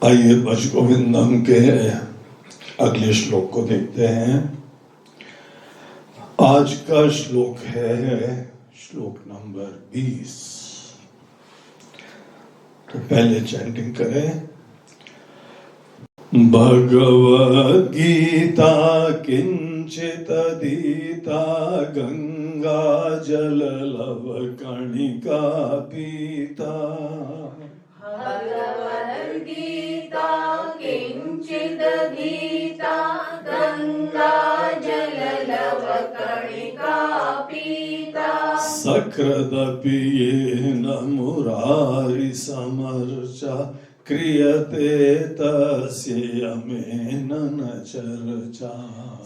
आइए भज गोविंदम के अगले श्लोक को देखते हैं। आज का श्लोक है श्लोक नंबर 20। तो पहले चैंटिंग करें। भगवद गीता किंचित दीता गंगा जल लव कणिका पीता। भगवद गीता किंचित दीता गंगा जल लव कणिका पीता। सकृदपि येन मुरारि समर्चा क्रियते तस्य यमेन न चर्चा।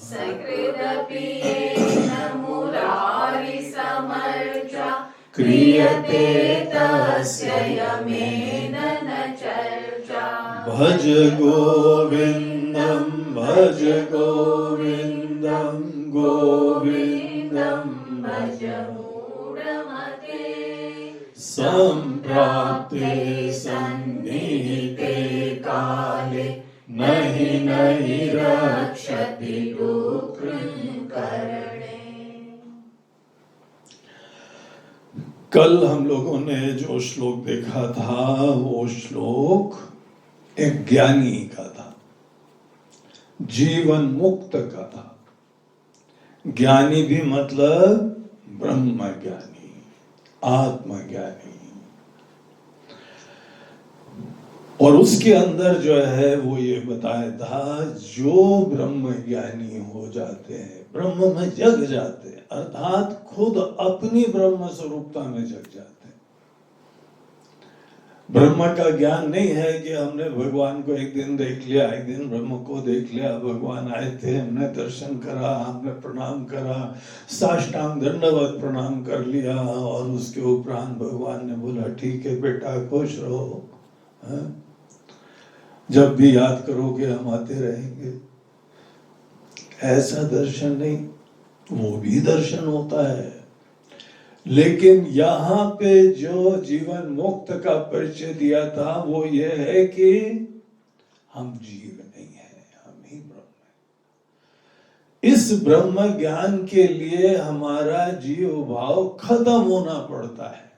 सकृदपि येन मुरारि समर्चा क्रियते तस्य यमेन न चर्चा। भज गोविंदम भज गोविंदम गोविंदम भज मूढ़मते। संप्राप्ते सन्निहिते काले नहि नहि रक्षति दुष्कृतकर्णे। कल हम लोगों ने जो श्लोक देखा था वो श्लोक एक ज्ञानी का था, जीवन मुक्त का था। ज्ञानी भी मतलब ब्रह्म ज्ञानी, आत्मज्ञानी। और उसके अंदर जो है वो ये बताया था, जो ब्रह्म ज्ञानी हो जाते हैं, ब्रह्म में जग जाते हैं, अर्थात खुद अपनी ब्रह्म स्वरूपता में जग जाते हैं। ब्रह्म का ज्ञान नहीं है कि हमने भगवान को एक दिन देख लिया, एक दिन ब्रह्म को देख लिया, भगवान आए थे, हमने दर्शन करा, हमने प्रणाम करा, साष्टांग दंडवत प्रणाम कर लिया और उसके उपरांत भगवान ने बोला ठीक है बेटा खुश रहो, जब भी याद करोगे हम आते रहेंगे। ऐसा दर्शन नहीं, वो भी दर्शन होता है, लेकिन यहाँ पे जो जीवन मुक्त का परिचय दिया था वो ये है कि हम जीव नहीं है, हम ही ब्रह्म है। इस ब्रह्म ज्ञान के लिए हमारा जीव भाव खत्म होना पड़ता है।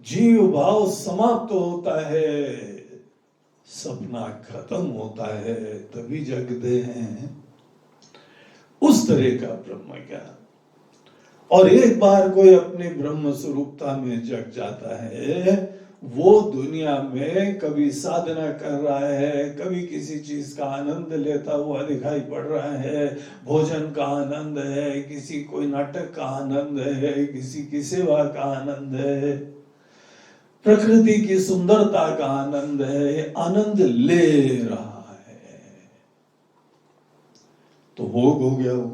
जीव भाव समाप्त होता है, सपना खत्म होता है, तभी जगते हैं। उस तरह का ब्रह्म ज्ञान। और एक बार कोई अपने ब्रह्म स्वरूपता में जग जाता है, वो दुनिया में कभी साधना कर रहा है, कभी किसी चीज का आनंद लेता हुआ दिखाई पड़ रहा है, भोजन का आनंद है, किसी कोई नाटक का आनंद है, किसी की सेवा का आनंद है, प्रकृति की सुंदरता का आनंद है, आनंद ले रहा है, तो भोग हो गया वो।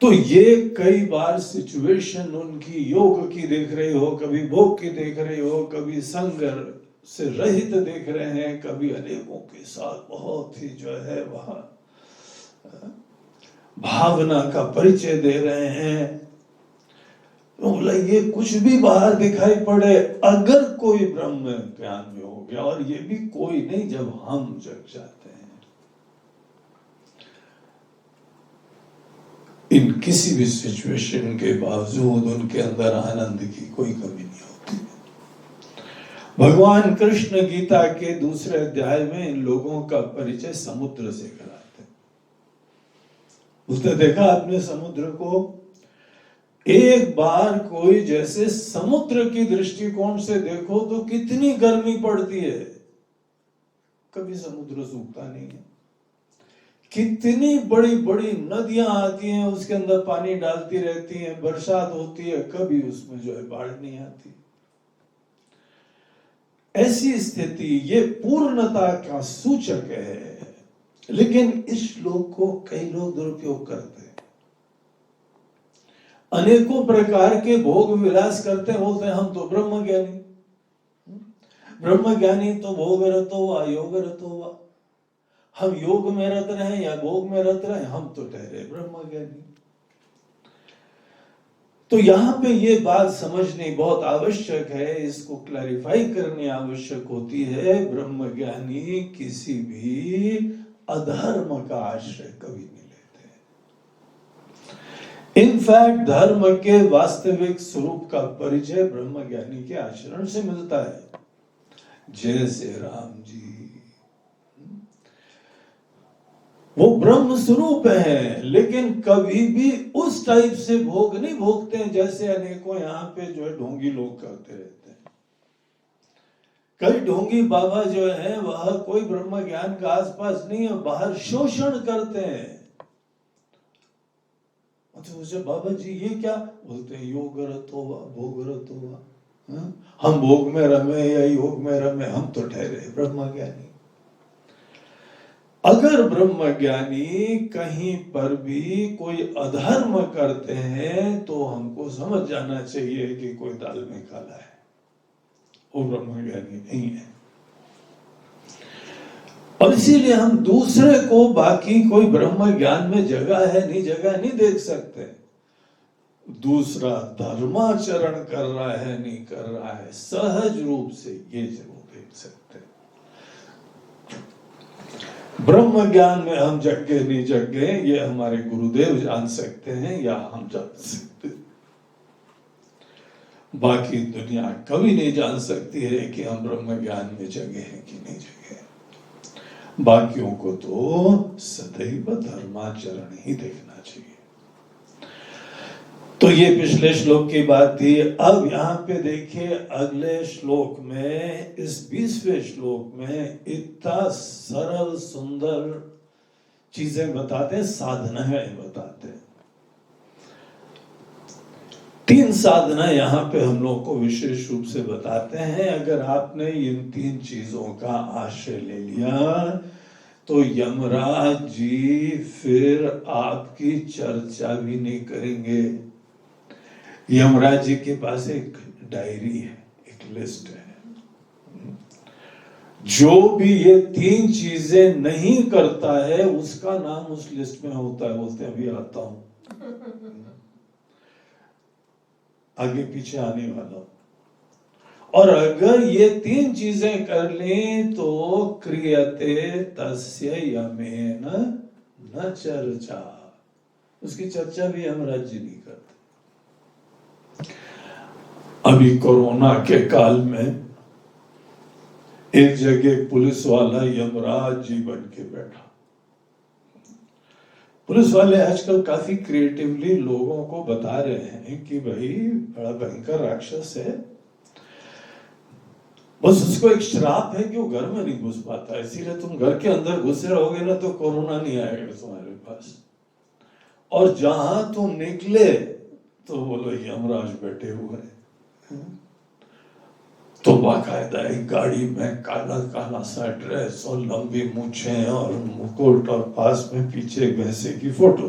तो ये कई बार सिचुएशन उनकी योग की देख रहे हो, कभी भोग की देख रहे हो, कभी संग से रहित देख रहे हैं, कभी अनेकों के साथ बहुत ही जो है वहां भावना का परिचय दे रहे हैं। तो बोला ये कुछ भी बाहर दिखाई पड़े, अगर कोई ब्रह्म ज्ञान में हो गया, और ये भी कोई नहीं, जब हम जग जाते हैं, इन किसी भी सिचुएशन के बावजूद उनके अंदर आनंद की कोई कमी नहीं होती। भगवान कृष्ण गीता के दूसरे अध्याय में इन लोगों का परिचय समुद्र से कराते हैं। उसने देखा आपने समुद्र को, एक बार कोई जैसे समुद्र की दृष्टिकोण से देखो तो कितनी गर्मी पड़ती है, कभी समुद्र सूखता नहीं है। कितनी बड़ी बड़ी नदियां आती हैं, उसके अंदर पानी डालती रहती हैं, बरसात होती है, कभी उसमें जो है बाढ़ नहीं आती। ऐसी स्थिति ये पूर्णता का सूचक है, लेकिन इस श्लोक को कई लोग दुरुपयोग करते हैं, अनेकों प्रकार के भोग विलास करते हैं, बोलते हैं हम तो ब्रह्म ज्ञानी। ब्रह्म ज्ञानी तो भोग रत हुआ, योग रत हुआ, हम योग में रत रहे या भोग में रत रहे, हम तो ठहरे ब्रह्म ज्ञानी। तो यहाँ पे ये बात समझनी बहुत आवश्यक है, इसको क्लैरिफाई करनी आवश्यक होती है। ब्रह्मज्ञानी किसी भी अधर्म का आश्रय कभी नहीं लेते। इनफैक्ट धर्म के वास्तविक स्वरूप का परिचय ब्रह्मज्ञानी के आचरण से मिलता है। जैसे राम जी, वो ब्रह्म स्वरूप है, लेकिन कभी भी उस टाइप से भोग नहीं भोगते हैं जैसे अनेकों यहाँ पे जो है ढोंगी लोग करते रहते हैं। कई ढोंगी बाबा जो है वह कोई ब्रह्म ज्ञान का आसपास नहीं है, बाहर शोषण करते हैं। अच्छा बाबा जी ये क्या बोलते हैं, योग रत होगा भोग रत होगा। हम भोग में रमे या योग में रमे, हम तो ठहरे ब्रह्म ज्ञानी। अगर ब्रह्मज्ञानी कहीं पर भी कोई अधर्म करते हैं तो हमको समझ जाना चाहिए कि कोई दाल में काला है, वो ब्रह्मज्ञानी नहीं है। और इसीलिए हम दूसरे को बाकी कोई ब्रह्म ज्ञान में जगह नहीं देख सकते। दूसरा धर्माचरण कर रहा है नहीं कर रहा है, सहज रूप से ये जरूर देख सकते हैं। ब्रह्म ज्ञान में हम जग गए नहीं जग गए, ये हमारे गुरुदेव जान सकते हैं या हम जान सकते। बाकी दुनिया कभी नहीं जान सकती है कि हम ब्रह्म ज्ञान में जगे हैं कि नहीं जगे। बाकियों को तो सदैव धर्माचरण ही देखना चाहिए। तो ये पिछले श्लोक की बात थी। अब यहाँ पे देखिए अगले श्लोक में, इस 20वें श्लोक में इतना सरल सुंदर चीजें बताते हैं, साधनाएं बताते हैं। 3 साधना यहाँ पे हम लोग को विशेष रूप से बताते हैं। अगर आपने इन 3 चीजों का आश्रय ले लिया तो यमराज जी फिर आपकी चर्चा भी नहीं करेंगे। यमराज जी के पास एक डायरी है, एक लिस्ट है। जो भी ये 3 चीजें नहीं करता है उसका नाम उस लिस्ट में होता है। बोलते हैं अभी आता हूं, आगे पीछे आने वाला। और अगर ये 3 चीजें कर लें तो क्रियते तस्य यमेन न चर्चा, उसकी चर्चा भी यमराज जी नहीं करते। अभी कोरोना के काल में एक जगह पुलिस वाला यमराज जी बन के बैठा। पुलिस वाले आजकल काफी क्रिएटिवली लोगों को बता रहे हैं कि भाई बड़ा भयंकर राक्षस है, बस उसको एक श्राप है कि वो घर में नहीं घुस पाता, इसीलिए तुम घर के अंदर घुसे रहोगे ना तो कोरोना नहीं आएगा तुम्हारे पास। और जहां तुम निकले तो बोलो यमराज बैठे हुए हैं। तो बाकायदा एक गाड़ी में काला काला सा ड्रेस और लंबी मूछें और मुकुट और पास में पीछे भैंसे की फोटो,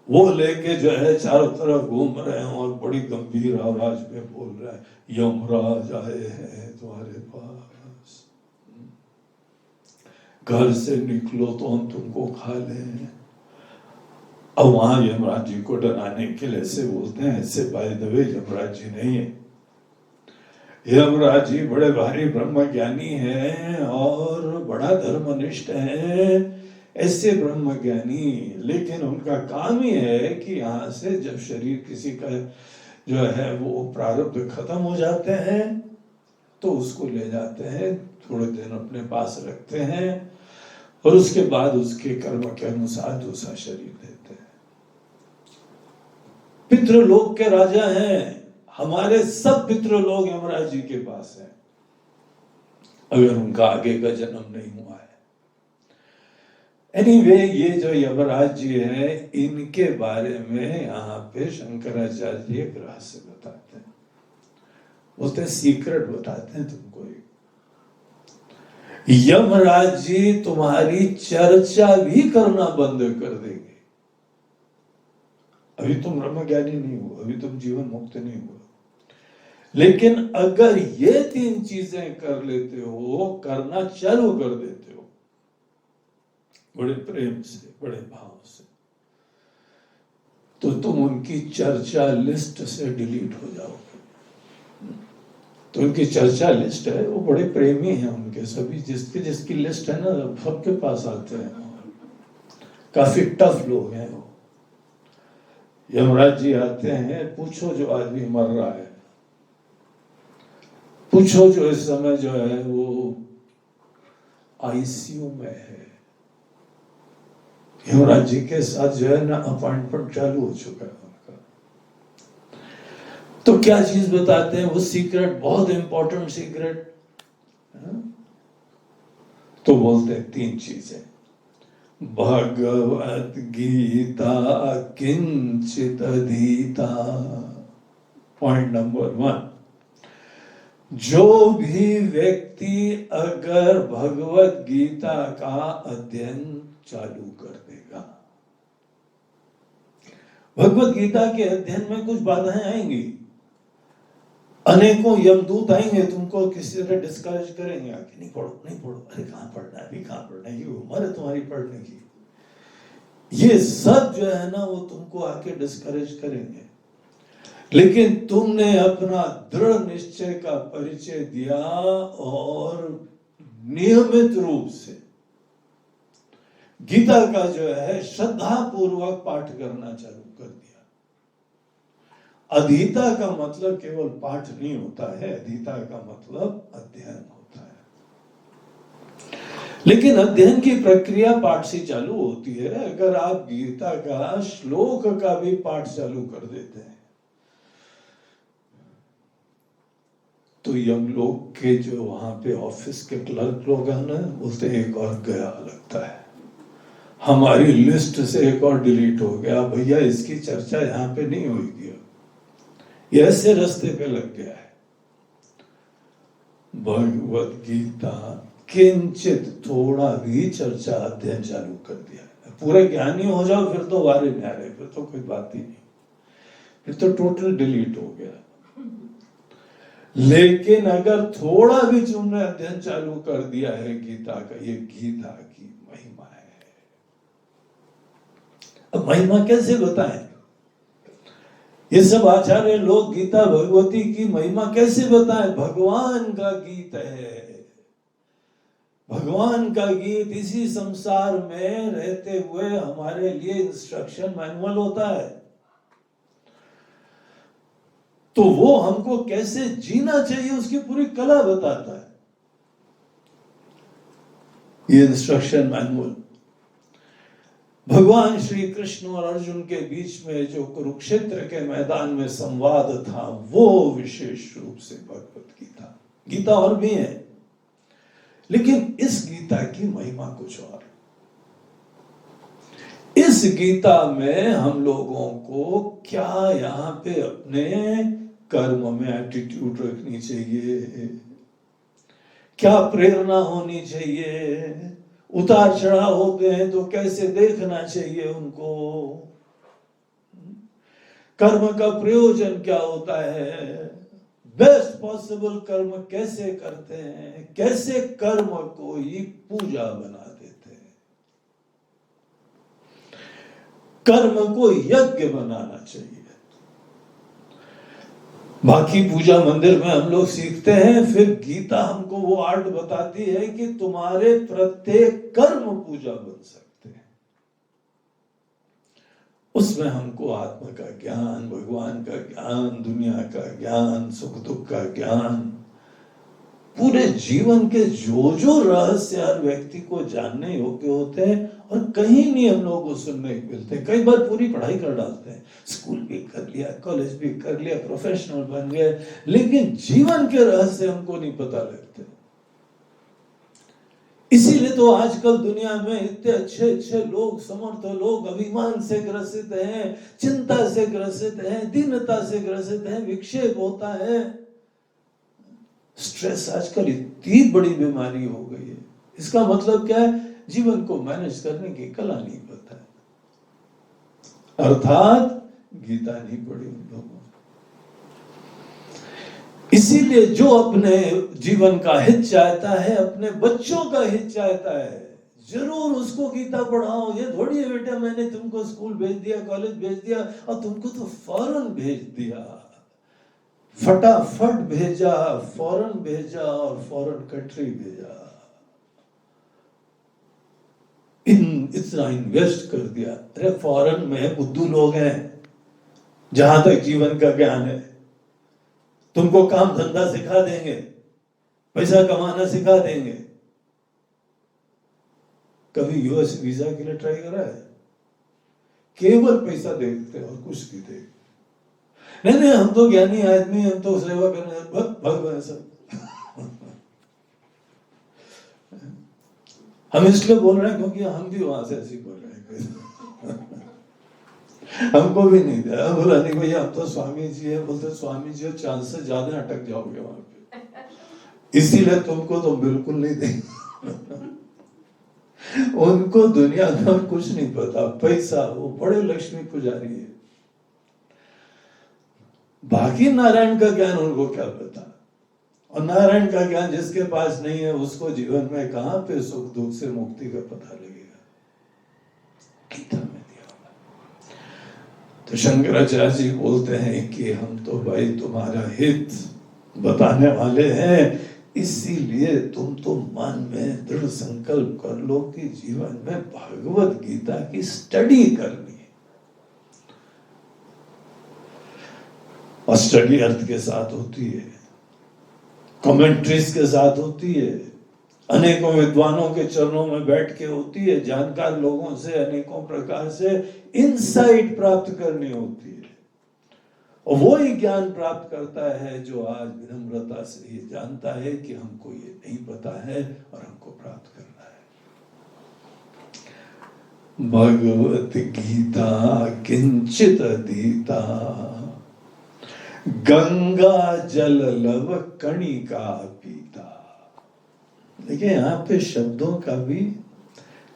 वो लेके जो है चारों तरफ घूम रहे हैं और बड़ी गंभीर आवाज में बोल रहे हैं, यमराज आए हैं तुम्हारे पास, घर से निकलो तो हम तुमको खा लें। अब वहां यमराज जी को डराने के लिए ऐसे बोलते हैं, ऐसे by the way Yamraj ji नहीं है। यमराज जी बड़े भारी ब्रह्म ज्ञानी हैं और बड़ा धर्मनिष्ठ हैं, ऐसे ब्रह्म ज्ञानी। लेकिन उनका काम ही है कि यहाँ से जब शरीर किसी का जो है वो प्रारब्ध खत्म हो जाते हैं तो उसको ले जाते हैं, थोड़े दिन अपने पास रखते हैं और उसके बाद उसके कर्म के अनुसार दूसरा शरीर देते हैं। पितृलोक के राजा हैं, हमारे सब पितृलोक यमराज जी के पास है, अगर उनका आगे का जन्म नहीं हुआ है। एनीवे, ये जो यमराज जी है इनके बारे में यहाँ पे शंकराचार्य जी एक रहस्य बताते हैं। बोलते हैं सीक्रेट बताते हैं तुमको। यमराज जी तुम्हारी चर्चा भी करना बंद कर देंगे। अभी तुम ब्रह्मज्ञानी नहीं हो, अभी तुम जीवन मुक्त नहीं हो, लेकिन अगर ये 3 चीजें कर लेते हो, करना चालू कर देते हो बड़े प्रेम से, बड़े भाव से, तो तुम उनकी चर्चा लिस्ट से डिलीट हो जाओगे। तो उनकी चर्चा लिस्ट है, वो बड़े प्रेमी हैं उनके, सभी जिसकी जिसकी लिस्ट है ना सबके पास आते हैं, काफी टफ लोग हैं वो। यमराज जी आते हैं, पूछो जो आदमी मर रहा है, पूछो जो इस समय जो है वो आईसीयू में है, यमराज जी के साथ जो है ना अपॉइंटमेंट चालू हो चुका है उनका। तो क्या चीज बताते हैं वो सीक्रेट, बहुत इंपॉर्टेंट सीक्रेट, तो बोलते हैं 3 चीजें। भगवत गीता किंचित अधीता, पॉइंट नंबर 1, जो भी व्यक्ति अगर भगवत गीता का अध्ययन चालू कर देगा, भगवत गीता के अध्ययन में कुछ बाधाएं आएंगी, अनेकों यमदूत आएंगे, तुमको किसी तरह डिस्करेज करेंगे, आके नहीं पढ़ो नहीं पढ़ो, अरे कहां पढ़ना है, अभी कहां पढ़ना है, ये उम्र है तुम्हारी पढ़ने की, ये सब जो है ना वो तुमको आके डिस्करेज करेंगे। लेकिन तुमने अपना दृढ़ निश्चय का परिचय दिया और नियमित रूप से गीता का जो है श्रद्धा पूर्वक पाठ करना चालू कर दिया। अधीता का मतलब केवल पाठ नहीं होता है, अधीता का मतलब अध्ययन होता है। लेकिन अध्ययन की प्रक्रिया पाठ से चालू होती है। अगर आप गीता का श्लोक का भी पाठ चालू कर देते हैं तो यम लोग के जो वहां पे ऑफिस के क्लर्क लोग हैं ना, बोलते एक और गया लगता है, हमारी लिस्ट से एक और डिलीट हो गया, भैया इसकी चर्चा यहाँ पे नहीं होगी, ये ऐसे रास्ते पे लग गया है। भगवत गीता किंचित, थोड़ा भी चर्चा अध्ययन चालू कर दिया है, पूरे ज्ञानी हो जाओ फिर तो वारे न्यारे, फिर तो कोई बात ही नहीं, फिर तो टोटल डिलीट हो गया। लेकिन अगर थोड़ा भी तुमने अध्ययन चालू कर दिया है गीता का, ये गीता की महिमा है। अब महिमा कैसे बताएं? ये सब आचार्य लोग गीता भगवती की महिमा कैसे बताएं? भगवान का गीत है, भगवान का गीत इसी संसार में रहते हुए हमारे लिए इंस्ट्रक्शन मैनुअल होता है। तो वो हमको कैसे जीना चाहिए उसकी पूरी कला बताता है ये इंस्ट्रक्शन मैनुअल। भगवान श्री कृष्ण और अर्जुन के बीच में जो कुरुक्षेत्र के मैदान में संवाद था, वो विशेष रूप से भगवत गीता, गीता और भी है, लेकिन इस गीता की महिमा कुछ और। इस गीता में हम लोगों को क्या यहाँ पे अपने कर्म में एटीट्यूड रखनी चाहिए, क्या प्रेरणा होनी चाहिए, उतार चढ़ाव होते हैं तो कैसे देखना चाहिए उनको, कर्म का प्रयोजन क्या होता है, बेस्ट पॉसिबल कर्म कैसे करते हैं, कैसे कर्म को ही पूजा बना देते हैं, कर्म को यज्ञ बनाना चाहिए। बाकी पूजा मंदिर में हम लोग सीखते हैं, फिर गीता हमको वो आर्ट बताती है कि तुम्हारे प्रत्येक कर्म पूजा बन सकते हैं। उसमें हमको आत्मा का ज्ञान, भगवान का ज्ञान, दुनिया का ज्ञान, सुख दुख का ज्ञान, पूरे जीवन के जो जो रहस्य हर व्यक्ति को जानने योग्य होते हैं और कहीं नहीं हम लोगों को सुनने को मिलते। कई बार पूरी पढ़ाई कर डालते हैं, स्कूल भी कर लिया, कॉलेज भी कर लिया, प्रोफेशनल बन गए, लेकिन जीवन के रहस्य हमको नहीं पता लगते। इसीलिए तो आजकल दुनिया में इतने अच्छे अच्छे लोग, समर्थ लोग अभिमान से ग्रसित हैं, चिंता से ग्रसित हैं, दीनता से ग्रसित हैं, विक्षेप होता है। स्ट्रेस आजकल इतनी बड़ी बीमारी हो गई है। इसका मतलब क्या है? जीवन को मैनेज करने की कला नहीं पता है, अर्थात गीता नहीं पढ़ी उन लोगों। इसीलिए जो अपने जीवन का हित चाहता है, अपने बच्चों का हित चाहता है, जरूर उसको गीता पढ़ाओ। ये थोड़ी है बेटा मैंने तुमको स्कूल भेज दिया, कॉलेज भेज दिया और तुमको तो फौरन भेज दिया, फटाफट भेजा, फौरन भेजा और फौरन कंट्री भेजा, इतना इन्वेस्ट कर दिया। अरे फौरन में बुद्धू लोग हैं, जहां तक जीवन का ज्ञान है, तुमको काम धंधा सिखा देंगे, पैसा कमाना सिखा देंगे। कभी यूएस वीजा के लिए ट्राई करा है? केवल पैसा देखते और कुछ नहीं देखते। नहीं हम तो ज्ञानी आदमी, हम तो सेवा करने भगवान सब। हम इसलिए बोल रहे हैं क्योंकि हम भी वहां से ऐसे बोल रहे हैं। हमको भी नहीं दिया, बोला नहीं भैया हम तो स्वामी जी है। बोलते स्वामी जी चांस से ज्यादा अटक जाओगे वहां पे, इसीलिए तुमको तो बिल्कुल नहीं देंगे। उनको दुनिया का कुछ नहीं पता, पैसा, वो बड़े लक्ष्मी पुजारी है। बाकी नारायण का ज्ञान उनको क्या पता। और नारायण का ज्ञान जिसके पास नहीं है उसको जीवन में कहां पे सुख दुख से मुक्ति का पता लगेगा। गीता में दिया हुआ। तो शंकराचार्य जी बोलते हैं कि हम तो भाई तुम्हारा हित बताने वाले हैं, इसीलिए तुम तो मन में दृढ़ संकल्प कर लो कि जीवन में भगवत गीता की स्टडी करनी है। और स्टडी अर्थ के साथ होती है, कमेंट्रीज के साथ होती है, अनेकों विद्वानों के चरणों में बैठ के होती है, जानकार लोगों से अनेकों प्रकार से इनसाइट प्राप्त करनी होती है। और वो ही ज्ञान प्राप्त करता है जो आज विनम्रता से ये जानता है कि हमको ये नहीं पता है और हमको प्राप्त करना है। भगवत गीता किंचित अधीता, गंगा जल लव कणिका पीता। देखिए यहाँ पे शब्दों का भी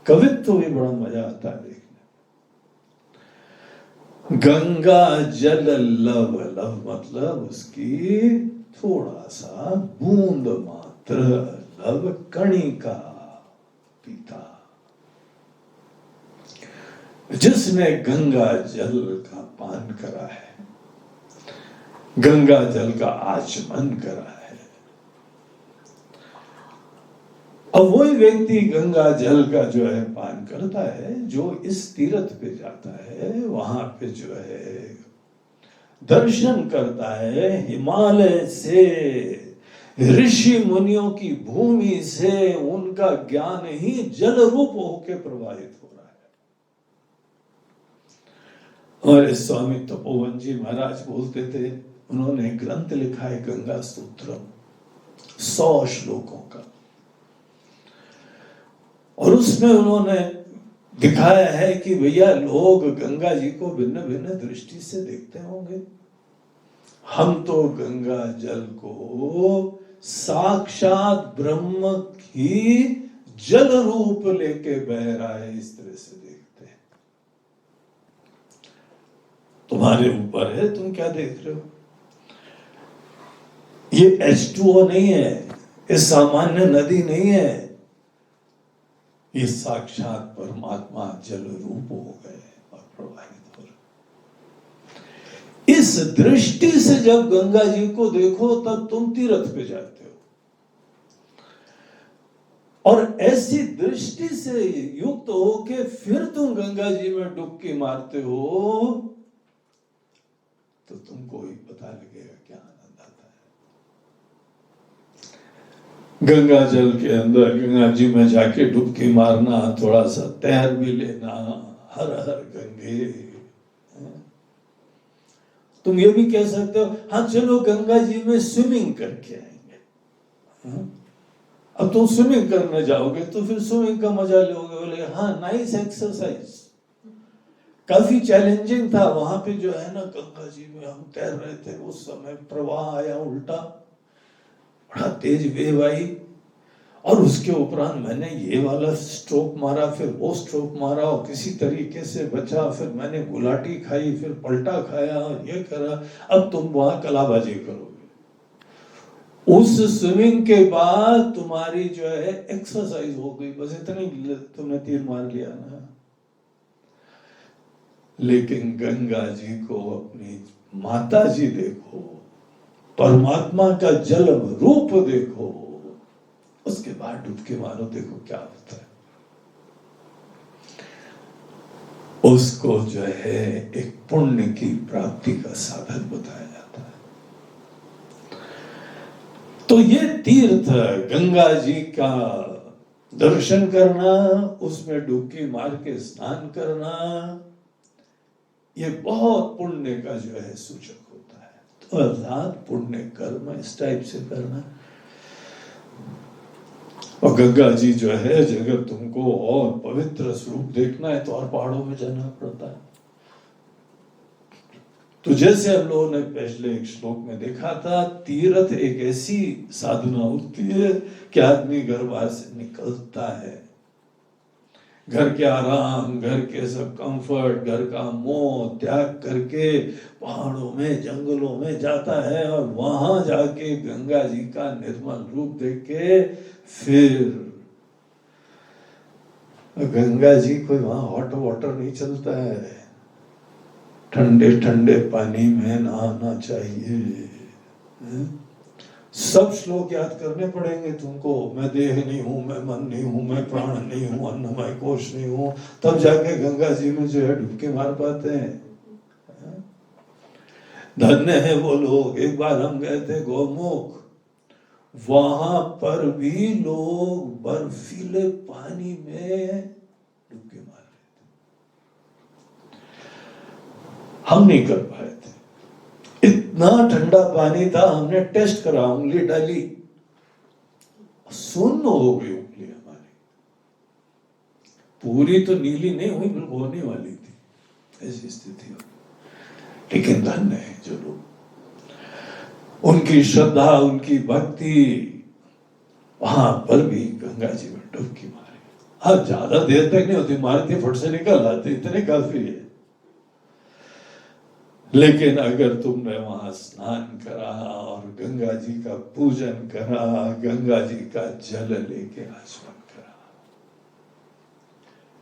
कवित्व भी बड़ा मजा आता है देखने। गंगा जल लव, लव मतलब उसकी थोड़ा सा बूंद मात्र, लव कणिका पीता। जिसने गंगा जल का पान करा है, गंगा जल का आचमन करा है, अब वही व्यक्ति गंगा जल का जो है पान करता है, जो इस तीर्थ पे जाता है, वहां पे जो है दर्शन करता है, हिमालय से, ऋषि मुनियों की भूमि से उनका ज्ञान ही जल रूप होके प्रवाहित हो रहा है। और स्वामी तपोवन जी महाराज बोलते थे, उन्होंने ग्रंथ लिखा है गंगा सूत्रम, 100 श्लोकों का, और उसमें उन्होंने दिखाया है कि भैया लोग गंगा जी को भिन्न भिन्न दृष्टि से देखते होंगे। हम तो गंगा जल को साक्षात ब्रह्म की जल रूप लेके बह रहा है, इस तरह से देखते हैं। तुम्हारे ऊपर है, तुम क्या देख रहे हो। ये H2O नहीं है, ये सामान्य नदी नहीं है, ये साक्षात परमात्मा जल रूप हो गए और प्रवाहित हो रहे। इस दृष्टि से जब गंगा जी को देखो तब तुम तीर्थ पे जाते हो, और ऐसी दृष्टि से युक्त होके फिर तुम गंगा जी में डुबकी मारते हो, तो तुमको ही पता लगेगा क्या आनंद आता है। गंगा जल के अंदर गंगा जी में जाके डुबकी मारना, थोड़ा सा तैर भी लेना, हर हर गंगे। तुम ये भी कह सकते हो, हाँ चलो गंगा जी में स्विमिंग करके आएंगे। अब तुम स्विमिंग करने जाओगे तो फिर स्विमिंग का मजा लोगे, बोले हाँ नाइस एक्सरसाइज, काफी चैलेंजिंग था। वहां पे जो है ना गंगा जी में हम तैर रहे थे, उस समय प्रवाह आया उल्टा, बड़ा तेज वेव आई, और उसके उपरांत मैंने ये वाला स्ट्रोक मारा, फिर वो स्ट्रोक मारा, और किसी तरीके से बचा, फिर मैंने गुलाटी खाई, फिर पलटा खाया और ये करा। अब तुम वहां कलाबाजी करोगे। उस स्विमिंग के बाद तुम्हारी जो है एक्सरसाइज हो गई, बस इतने तुमने तीर मार लिया ना। लेकिन गंगा जी को अपनी माता जी देखो, परमात्मा का जल रूप देखो, उसके बाद डुबकी मारो, देखो क्या होता है। उसको जो है एक पुण्य की प्राप्ति का साधन बताया जाता है। तो ये तीर्थ गंगा जी का दर्शन करना, उसमें डुबकी मार के स्नान करना, ये बहुत पुण्य का जो है सूचक होता है। तो अर्थात पुण्य कर्म इस टाइप से करना। और गंगा जी जो है, अगर तुमको और पवित्र स्वरूप देखना है तो और पहाड़ों में जाना पड़ता है। तो जैसे हम लोगों ने पिछले एक श्लोक में देखा था, तीर्थ एक ऐसी साधना होती है कि आदमी घर बाहर से निकलता है, घर के आराम, घर के सब कंफर्ट, घर का मोह त्याग करके पहाड़ों में, जंगलों में जाता है और वहां जाके गंगा जी का निर्मल रूप देख के फिर गंगा जी कोई वहां हॉट वाटर नहीं चलता है, ठंडे ठंडे पानी में नहाना चाहिए। सब श्लोक याद करने पड़ेंगे तुमको। मैं देह नहीं हूं, मैं मन नहीं हूं, मैं प्राण नहीं हूं, अन्नमय कोश नहीं हूं, तब जाके गंगा जी में जो है डुबकी मार पाते हैं। धन्य है वो लोग। एक बार हम गए थे गौमुख, वहां पर भी लोग बर्फीले पानी में डुबकी मार रहे थे, हम नहीं कर पाए थे। इतना ठंडा पानी था, हमने टेस्ट करा, उंगली डाली, सुन्न हो गई उंगली हमारी, पूरी तो नीली नहीं हुई, बिल्कुल होने वाली थी, ऐसी स्थिति हो। लेकिन धन्य है जो लोग, उनकी श्रद्धा, उनकी भक्ति, वहां पर भी गंगा जी में डुबकी मारी। हाँ, ज्यादा देर तक नहीं होती, मारती फट से निकल आते, इतने काफी है। लेकिन अगर तुमने वहां स्नान करा और गंगा जी का पूजन करा, गंगा जी का जल लेके आचमन करा,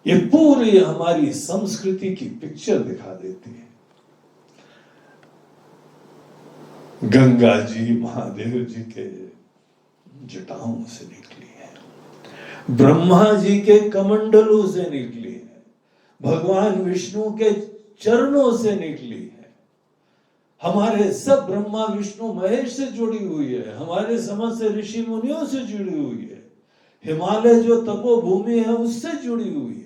ये पूरी हमारी संस्कृति की पिक्चर दिखा देती है। गंगा जी महादेव जी के जटाओं से निकली है, ब्रह्मा जी के कमंडलों से निकली है, भगवान विष्णु के चरणों से निकली है, हमारे सब ब्रह्मा विष्णु महेश से जुड़ी हुई है, हमारे समस्त ऋषि मुनियों से जुड़ी हुई है, हिमालय जो तपोभूमि है उससे जुड़ी हुई है।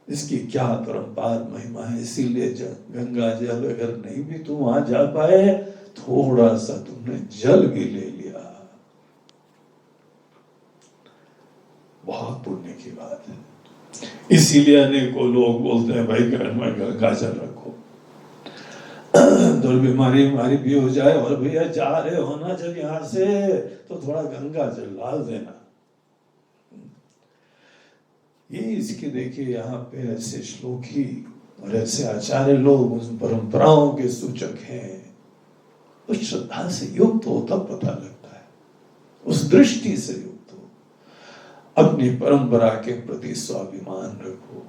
इसकी क्या परंपार महिमा है। इसीलिए गंगा जल अगर नहीं भी तुम वहां जा पाए, थोड़ा सा तुमने जल भी ले लिया, बहुत पुण्य की बात है। इसीलिए अनेकों लोग बोलते हैं भाई घर में गंगा जल रखो, दुर्बीमारी हमारी भी हो जाए, और भैया जा रहे हो ना जब यहां से, तो थोड़ा गंगा जल डाल देना। ये इसके देखिए यहाँ पे ऐसे श्लोक ही और ऐसे आचार्य लोग उस परंपराओं के सूचक हैं। उस श्रद्धा से युक्त हो तब पता लगता है, उस दृष्टि से युक्त हो, अपनी परंपरा के प्रति स्वाभिमान रखो।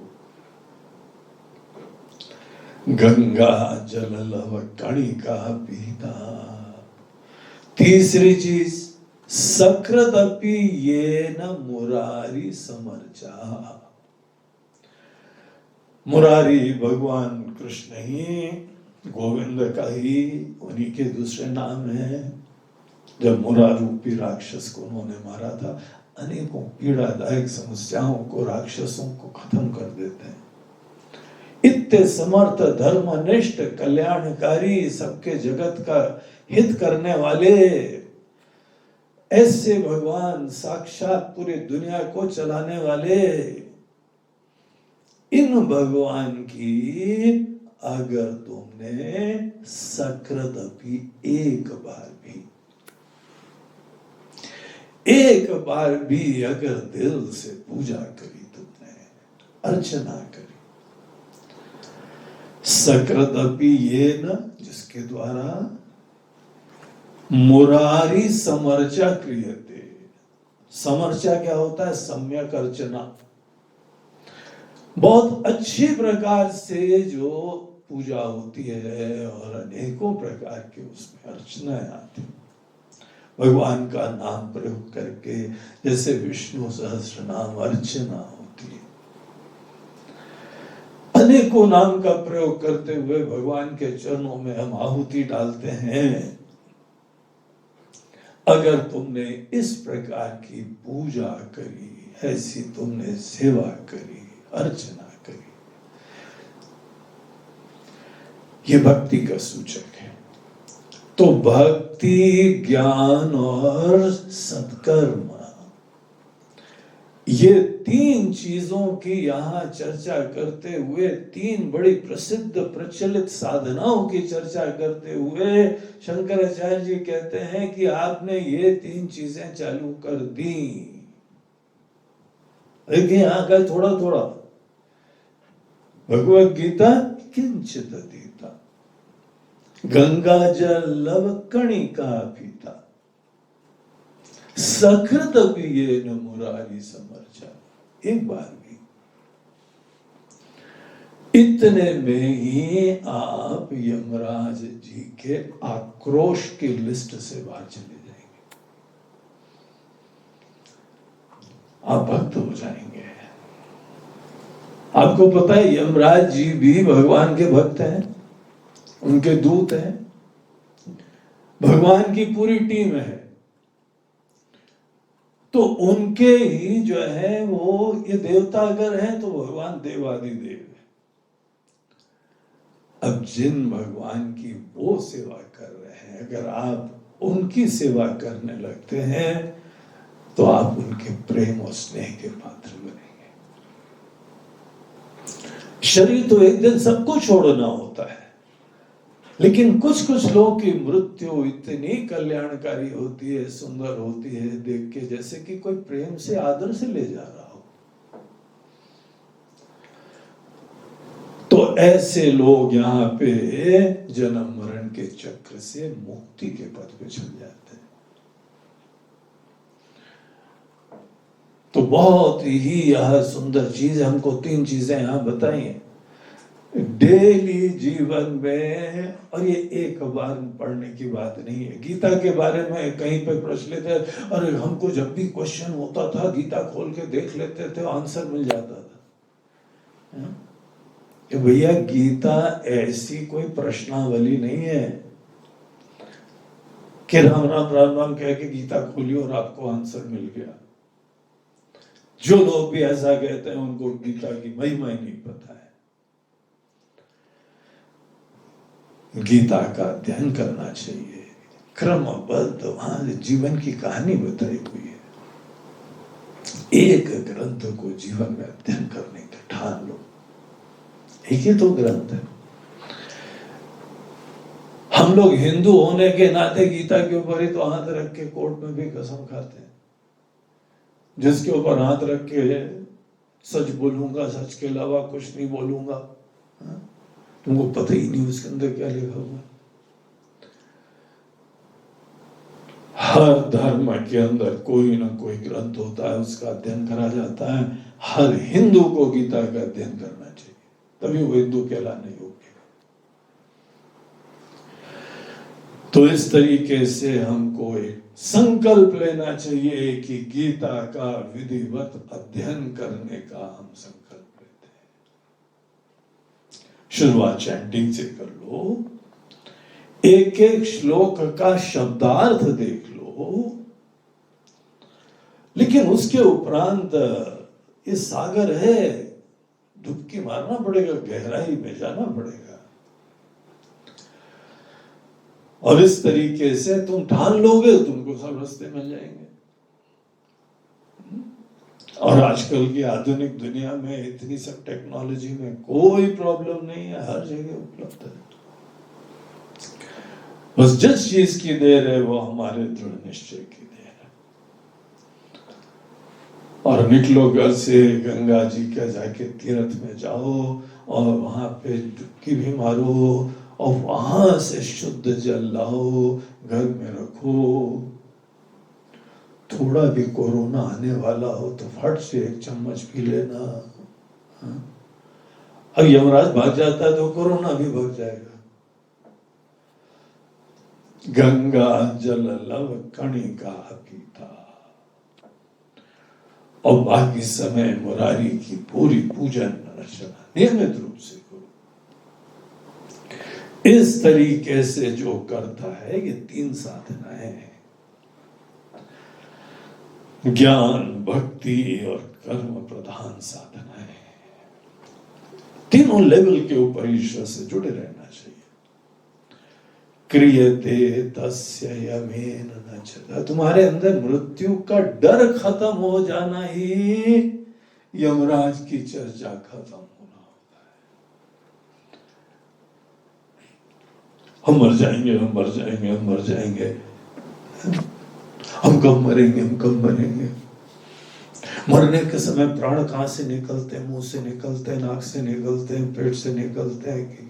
गंगा जल लव कणिका पीता। तीसरी चीज, सकृदपि येन मुरारी समर्चा। मुरारी भगवान कृष्ण ही, गोविंद का ही उन्हीं के दूसरे नाम है। जब मुरा रूपी राक्षस को उन्होंने मारा था, अनेकों पीड़ादायक समस्याओं को, राक्षसों को खत्म कर देते हैं। इत्ते समर्थ, धर्मनिष्ठ, कल्याणकारी, सबके जगत का हित करने वाले ऐसे भगवान, साक्षात पूरी दुनिया को चलाने वाले, इन भगवान की अगर तुमने सकृदपि एक बार भी अगर दिल से पूजा करी, तुमने अर्चना करी, सकृदपि येन, जिसके द्वारा मुरारी समर्चा क्रियते। समर्चा क्या होता है? सम्यक अर्चना, बहुत अच्छी प्रकार से जो पूजा होती है और अनेकों प्रकार के उसमें अर्चनाएं आती हैं भगवान का नाम प्रयोग करके, जैसे विष्णु सहस्त्र नाम अर्चना होती है। अनेकों नाम का प्रयोग करते हुए भगवान के चरणों में हम आहुति डालते हैं। अगर तुमने इस प्रकार की पूजा करी, ऐसी तुमने सेवा करी, अर्चना करी, ये भक्ति का सूचक है। तो भक्ति, ज्ञान और सत्कर्म, ये तीन चीजों की यहां चर्चा करते हुए, तीन बड़ी प्रसिद्ध प्रचलित साधनाओं की चर्चा करते हुए शंकराचार्य जी कहते हैं कि आपने ये तीन चीजें चालू कर दी। देखिए यहां का थोड़ा थोड़ा, भगवत गीता किंचित अधीता, गंगा जल लव कणिका पीता, सकृत पिए न मुरारी समर्चा। एक बार भी इतने में ही आप यमराज जी के आक्रोश की लिस्ट से बाहर चले जाएंगे, आप भक्त हो जाएंगे। आपको पता है यमराज जी भी भगवान के भक्त हैं, उनके दूत हैं, भगवान की पूरी टीम है। तो उनके ही जो है वो, ये देवता अगर हैं तो भगवान देवादिदेव है। अब जिन भगवान की वो सेवा कर रहे हैं, अगर आप उनकी सेवा करने लगते हैं तो आप उनके प्रेम और स्नेह के पात्र बनेंगे। शरीर तो एक दिन सबको छोड़ना होता है, लेकिन कुछ कुछ लोगों की मृत्यु इतनी कल्याणकारी होती है, सुंदर होती है देख के, जैसे कि कोई प्रेम से आदर से ले जा रहा हो। तो ऐसे लोग यहाँ पे जन्म मरण के चक्र से मुक्ति के पथ पे चल जाते हैं। तो बहुत ही यह सुंदर चीज, हमको तीन चीजें यहाँ बताई हैं डेली जीवन में। और ये एक बार पढ़ने की बात नहीं है। गीता के बारे में कहीं पे प्रश्न लेते हैं, और हमको जब भी क्वेश्चन होता था गीता खोल के देख लेते थे, आंसर मिल जाता था। कि भैया गीता ऐसी कोई प्रश्नावली नहीं है कि राम राम राम राम कह के गीता खोली और आपको आंसर मिल गया। जो लोग भी ऐसा कहते हैं उनको गीता की महिमा ही नहीं पता है। गीता का अध्ययन करना चाहिए, क्रमबद्ध वहां जीवन की कहानी बताई हुई है। एक ग्रंथ को जीवन में अध्ययन करने का ठान लो, एक ही तो ग्रंथ है। हम लोग हिंदू होने के नाते गीता के ऊपर ही तो हाथ रख के कोर्ट में भी कसम खाते हैं, जिसके ऊपर हाथ रख के सच बोलूंगा, सच के अलावा कुछ नहीं बोलूंगा। तुमको पता ही नहीं उसके अंदर क्या लिखा हुआ। हर धर्म के अंदर कोई ना कोई ग्रंथ होता है, उसका अध्ययन करा जाता है। हर हिंदू को गीता का अध्ययन करना चाहिए, तभी वो हिंदू कहलाने योग्य है। तो इस तरीके से हमको एक संकल्प लेना चाहिए कि गीता का विधिवत अध्ययन करने का हम संकल्प लेते हैं। शुरुआत चैंटिंग से कर लो, एक एक श्लोक का शब्दार्थ देख लो, लेकिन उसके उपरांत ये सागर है, डुबकी मारना पड़ेगा, गहराई में जाना पड़ेगा। और इस तरीके से तुम ठान लोगे, तुमको सब रास्ते मिल जाएंगे। और आजकल की आधुनिक दुनिया में इतनी सब टेक्नोलॉजी में कोई प्रॉब्लम नहीं है, हर जगह उपलब्ध है। बस जिस चीज की देर है वो हमारे दृढ़ निश्चय की देर है। और निकलो घर से, गंगा जी का जाके तीर्थ में जाओ और वहां पे डुबकी भी मारो और वहां से शुद्ध जल लाओ, घर में रखो। थोड़ा भी कोरोना आने वाला हो तो फट से एक चम्मच पी लेना। हाँ? अब यमराज भाग जाता है तो कोरोना भी भाग जाएगा। गंगा जल लव कणिका पीता, और बाकी समय मुरारी की पूरी पूजन अर्चना नियमित रूप से करो। इस तरीके से जो करता है, ये 3 साधनाएं हैं, ज्ञान, भक्ति और कर्म प्रधान साधनाएं। तीनों लेवल के ऊपर ईश्वर से जुड़े रहना चाहिए। क्रियते तस्य यमेन न चला, तुम्हारे अंदर मृत्यु का डर खत्म हो जाना ही यमराज की चर्चा खत्म होना होता है। हम मर जाएंगे, हम मर जाएंगे, हम मर जाएंगे, हम कब मरेंगे, हम कब मरेंगे। मरने के समय प्राण कहां से निकलते हैं? मुंह से निकलते हैं, नाक से निकलते हैं, पेट से निकलते हैं, कि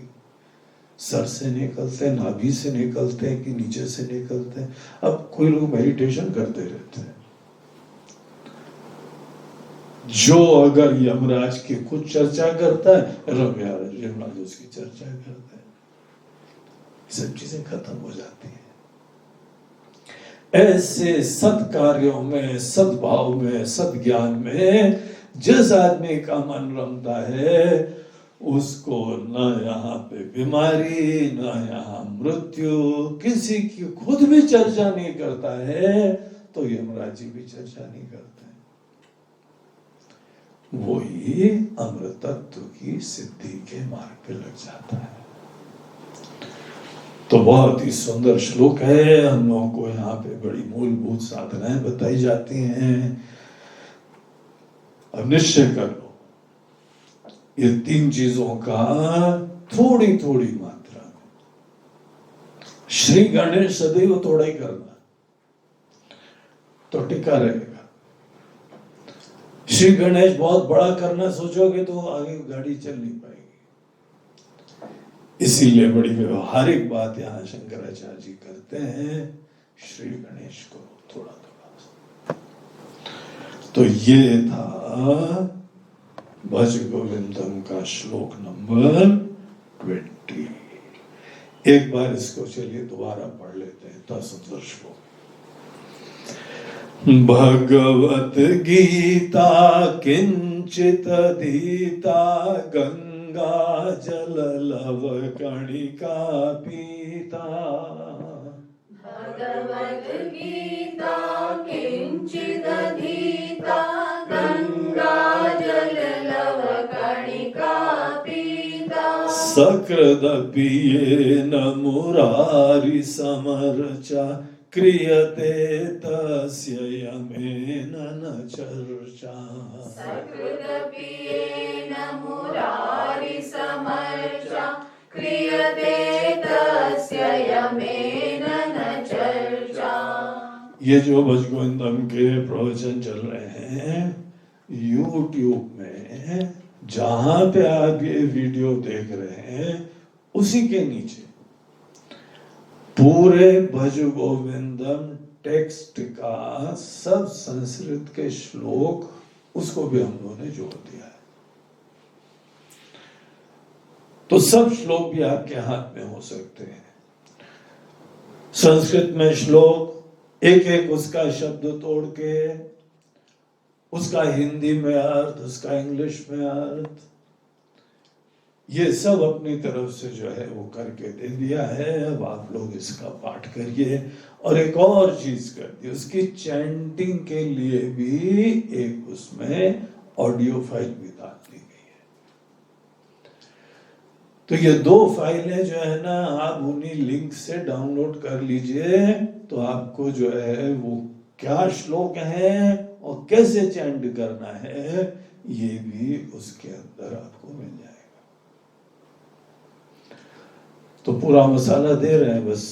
सर से निकलते हैं, नाभि से निकलते हैं, कि नीचे से निकलते हैं। अब कोई लोग मेडिटेशन करते रहते हैं, जो अगर यमराज की कुछ चर्चा करता है, यमराज उसकी चर्चा करता है, सब चीजें खत्म हो जाती हैं। ऐसे सत्कार्यों में, सद्भाव में, सद्ज्ञान में जिस आदमी का मन रमता है, उसको न यहाँ पे बीमारी, न यहाँ मृत्यु, किसी की खुद भी चर्चा नहीं करता है तो यमराज जी भी चर्चा नहीं करते हैं। वही अमृतत्व की सिद्धि के मार्ग पे लग जाता है। तो बहुत ही सुंदर श्लोक है। हम लोगों को यहाँ पे बड़ी मूलभूत साधनाएं बताई जाती हैं। अब निश्चय कर लो, ये 3 चीजों का थोड़ी थोड़ी मात्रा में, श्री गणेश सदैव थोड़ा ही करना तो टिका रहेगा। श्री गणेश बहुत बड़ा करना सोचोगे तो आगे गाड़ी चल नहीं पाएगी। इसीलिए बड़ी व्यवहारिक बात यहाँ शंकराचार्य जी करते हैं, श्री गणेश को थोड़ा थोड़ा। तो ये था भज गोविंदम का श्लोक नंबर 20। एक बार इसको चलिए दोबारा पढ़ लेते हैं, इतना सुंदर श्लोक। भगवत गीता किंचित दीता, गंगा जल लव कणिका पीता। भगवत गीता किंचिद अधीता, गंगा जल लव कणिका पीता। सकृदपि येन मुरारि समर्चा, क्रियते तस्य यमेन न चर्चा। सकृदपि येन मुरारि समर्चा, क्रियते तस्य यमेन न चर्चा। ये जो भज गोविंदम के प्रवचन चल रहे हैं YouTube में, जहां पे आप ये वीडियो देख रहे हैं, उसी के नीचे पूरे भज गोविंदम टेक्स्ट का सब संस्कृत के श्लोक, उसको भी हम लोगों ने जोड़ दिया है। तो सब श्लोक भी आपके हाथ में हो सकते हैं। संस्कृत में श्लोक एक एक उसका शब्द तोड़ के, उसका हिंदी में अर्थ, उसका इंग्लिश में अर्थ, ये सब अपनी तरफ से जो है वो करके दे दिया है। अब आप लोग इसका पाठ करिए। और एक और चीज कर दी, उसकी चैंटिंग के लिए भी एक उसमें ऑडियो फाइल भी डाल दी गई है। तो ये 2 फाइलें जो है ना, आप उन्हीं लिंक से डाउनलोड कर लीजिए, तो आपको जो है वो क्या श्लोक है और कैसे चैंट करना है, ये भी उसके अंदर आपको मिल जाएगा। तो पूरा मसाला दे रहे हैं, बस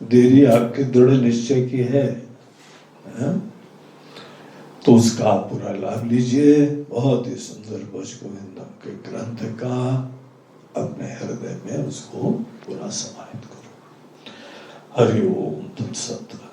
देरी आपके दृढ़ निश्चय की है, तो उसका आप पूरा लाभ लीजिए। बहुत ही सुंदर भज गोविंदम के ग्रंथ का अपने हृदय में उसको पूरा समाहित करो। हरि ओम तत्सत।